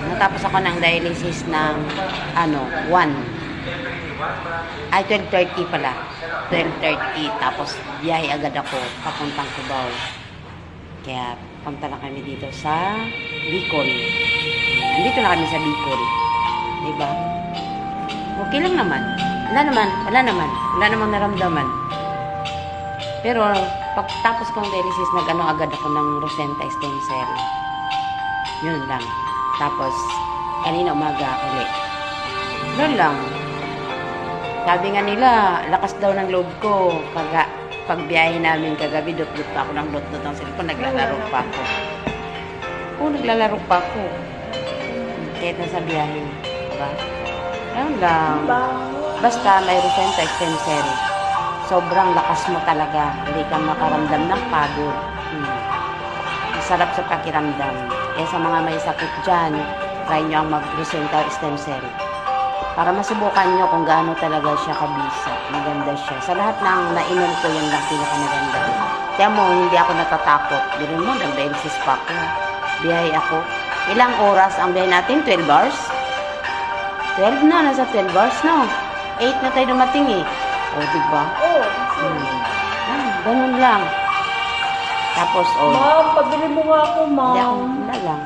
Natapos ako ng dialysis ng 1. Ay, 12:30 pala. 12:30. Tapos, biyahe agad ako papuntang Cubao. Kaya, punta lang kami dito sa Bicol. Nandito na kami sa Bicol. Diba? Okay lang naman. Wala namang naramdaman. Pero, pagtapos kong dialysis, agad ako ng Rosenta stem cell. Yun lang. Tapos, kanina umaga ulit. Doon lang. Sabi nga nila, lakas daw ng loob ko. Pagbiyahe namin kagabi, dot-dot pa ako ng dot-dot ang cellphone. Naglalaro pa ako. Naglalaro pa ako. Kahit nasa biyahe. Diba? Ayun lang. Basta may Rosenta stem cell. Sobrang lakas mo talaga. Hindi ka makaramdam ng pagod. Masarap sa pakiramdam. Kaya sa mga may sakit dyan, try nyo ang mag-Rosenta stem cell. Para masubukan nyo kung gaano talaga siya kabisa. Maganda siya. Sa lahat ng nainom ko, yun lang pinakamaganda. Kaya mo, hindi ako natatakot. Birin mo, nag-dialysis pa ako. Biyahe ako. Ilang oras ang biyahe natin? 12 hours? 12 na. Nasa 12 hours na. 8 na tayo dumating eh. O, diba? Oo. Ganun lang. Tapos, Ma'am, pabili mo nga ako, ma'am. Hindi ako, wala lang.